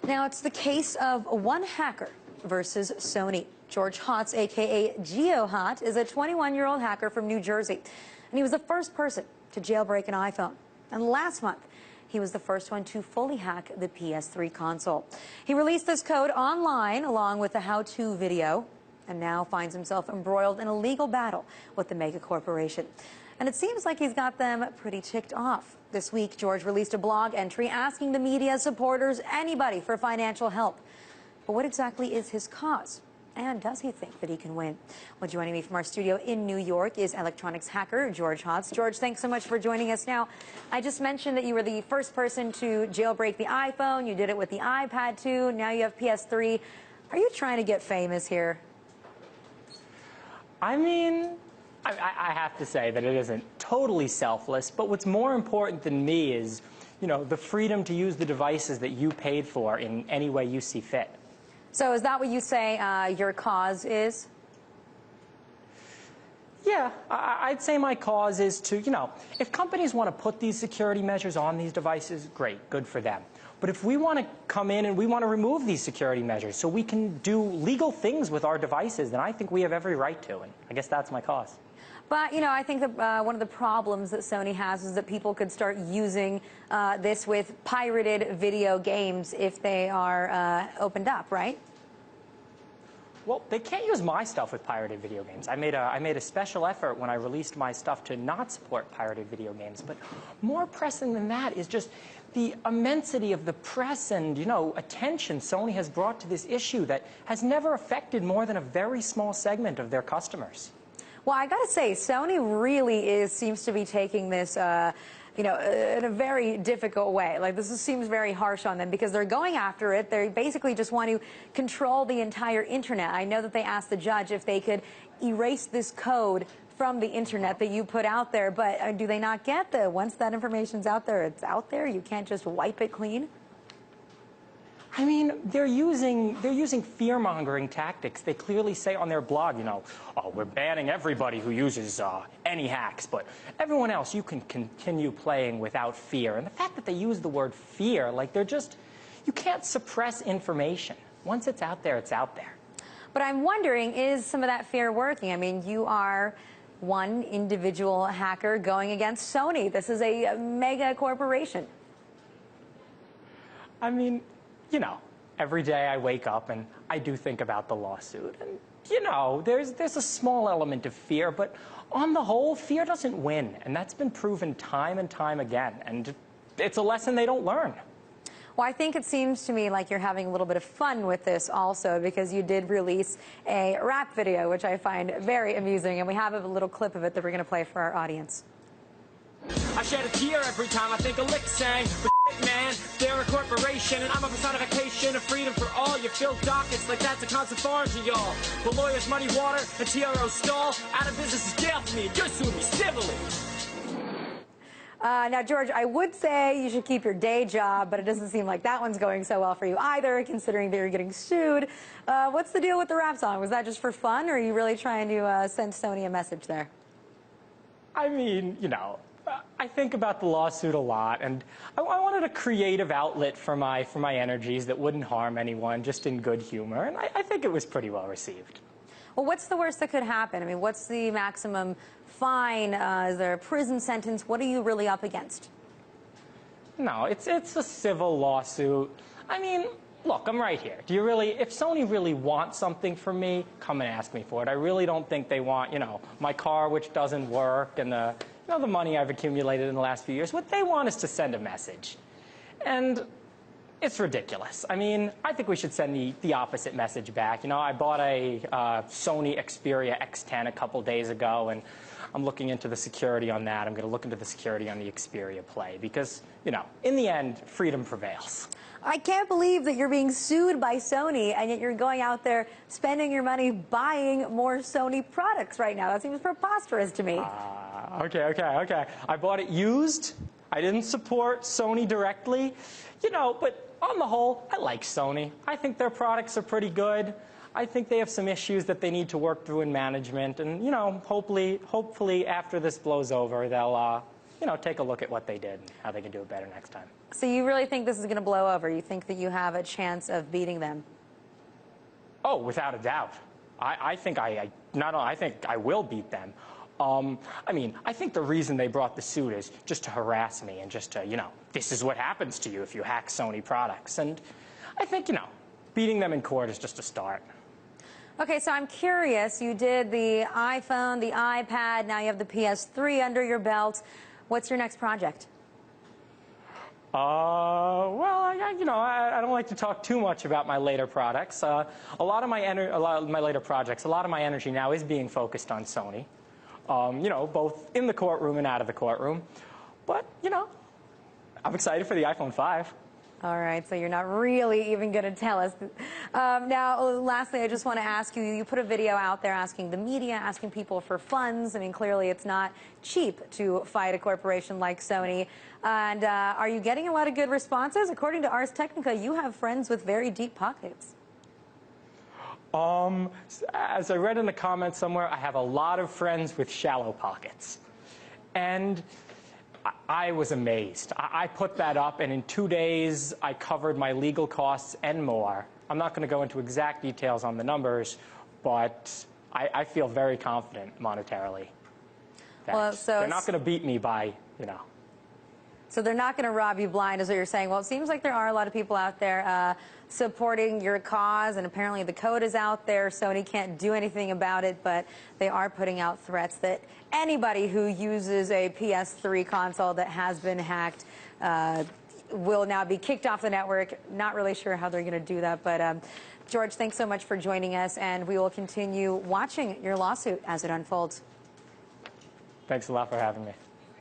Now, it's the case of one hacker versus Sony. George Hotz, a.k.a. GeoHot, is a 21-year-old hacker from New Jersey. And he was the first person to jailbreak an iPhone. And last month, he was the first one to fully hack the PS3 console. He released this code online along with a how-to video and now finds himself embroiled in a legal battle with the mega corporation. And it seems like he's got them pretty ticked off. This week, George released a blog entry asking the media, supporters, anybody for financial help. But what exactly is his cause? And does he think that he can win? Well, joining me from our studio in New York is electronics hacker George Hotz. George, thanks so much for joining us. Now, I just mentioned that you were the first person to jailbreak the iPhone. You did it with the iPad, too. Now you have PS3. Are you trying to get famous here? I mean, I have to say that it isn't totally selfless, but what's more important than me is, you know, the freedom to use the devices that you paid for in any way you see fit. So is that what you say your cause is? Yeah, I'd say my cause is to, you know, if companies want to put these security measures on these devices, great, good for them. But if we want to come in and we want to remove these security measures so we can do legal things with our devices, then I think we have every right to, and I guess that's my cause. But, you know, I think that one of the problems that Sony has is that people could start using this with pirated video games if they are opened up, right? Well, they can't use my stuff with pirated video games. I made a special effort when I released my stuff to not support pirated video games. But more pressing than that is just the immensity of the press and, you know, attention Sony has brought to this issue that has never affected more than a very small segment of their customers. Well, I got to say, Sony really seems to be taking this, you know, in a very difficult way. Like, this seems very harsh on them because they're going after it. They basically just want to control the entire internet. I know that they asked the judge if they could erase this code from the internet that you put out there, but do they not get that once that information's out there, it's out there? You can't just wipe it clean? I mean, they're using fear-mongering tactics. They clearly say on their blog, you know, oh, we're banning everybody who uses any hacks, but everyone else, you can continue playing without fear. And the fact that they use the word fear, like they're just, you can't suppress information. Once it's out there, it's out there. But I'm wondering, is some of that fear working? I mean, you are one individual hacker going against Sony. This is a mega corporation. I mean, you know, every day I wake up and I do think about the lawsuit. And, you know, there's a small element of fear, but on the whole, fear doesn't win. And that's been proven time and time again. And it's a lesson they don't learn. Well, I think it seems to me like you're having a little bit of fun with this also because you did release a rap video, which I find very amusing. And we have a little clip of it that we're going to play for our audience. I shed a tear every time I think a lick sang. But man, they're a corporation and I'm a personification of freedom for all. You fill dockets like that's a constant farm to y'all. The lawyers muddy water and TRO stall. Out of business is jail for me and you're suing me civilly. Now, George, I would say you should keep your day job, but it doesn't seem like that one's going so well for you either, considering that you're getting sued. What's the deal with the rap song? Was that just for fun, or are you really trying to send Sony a message there? I mein, you know, I think about the lawsuit a lot, and I wanted a creative outlet for my energies that wouldn't harm anyone, just in good humor, and I think it was pretty well received. Well, what's the worst that could happen? I mean, what's the maximum fine? Is there a prison sentence? What are you really up against? No, it's a civil lawsuit. I mean, look, I'm right here. Do you really, if Sony really wants something from me, come and ask me for it. I really don't think they want, you know, my car which doesn't work and the money I've accumulated in the last few years. What they want is to send a message. And it's ridiculous. I mean, I think we should send the opposite message back. You know, I bought a Sony Xperia X10 a couple days ago, and I'm looking into the security on that. I'm going to look into the security on the Xperia Play because, you know, in the end, freedom prevails. I can't believe that you're being sued by Sony, and yet you're going out there spending your money buying more Sony products right now. That seems preposterous to me. Okay. I bought it used. I didn't support Sony directly. You know, but on the whole, I like Sony. I think their products are pretty good. I think they have some issues that they need to work through in management. And, you know, hopefully after this blows over, they'll take a look at what they did and how they can do it better next time. So you really think this is going to blow over? You think that you have a chance of beating them? Oh, without a doubt. I think I think I will beat them. I mean, I think the reason they brought the suit is just to harass me and just to, this is what happens to you if you hack Sony products. And I think, beating them in court is just a start. Okay, so I'm curious. You did the iPhone, the iPad, now you have the PS3 under your belt. What's your next project? Well, I don't like to talk too much about my later products. A lot of my later projects, a lot of my energy now is being focused on Sony. Both in the courtroom and out of the courtroom. But, I'm excited for the iPhone 5. All right, so you're not really even going to tell us. Now, lastly, I just want to ask you, you put a video out there asking the media, asking people for funds. I mean, clearly it's not cheap to fight a corporation like Sony. And are you getting a lot of good responses? According to Ars Technica, you have friends with very deep pockets. As I read in the comments somewhere, I have a lot of friends with shallow pockets. And I was amazed. I put that up, and in 2 days, I covered my legal costs and more. I'm not going to go into exact details on the numbers, but I feel very confident monetarily. Well, so they're not going to beat me by, So they're not going to rob you blind, is what you're saying. Well, it seems like there are a lot of people out there supporting your cause, and apparently the code is out there. Sony can't do anything about it, but they are putting out threats that anybody who uses a PS3 console that has been hacked will now be kicked off the network. Not really sure how they're going to do that, but George, thanks so much for joining us, and we will continue watching your lawsuit as it unfolds. Thanks a lot for having me.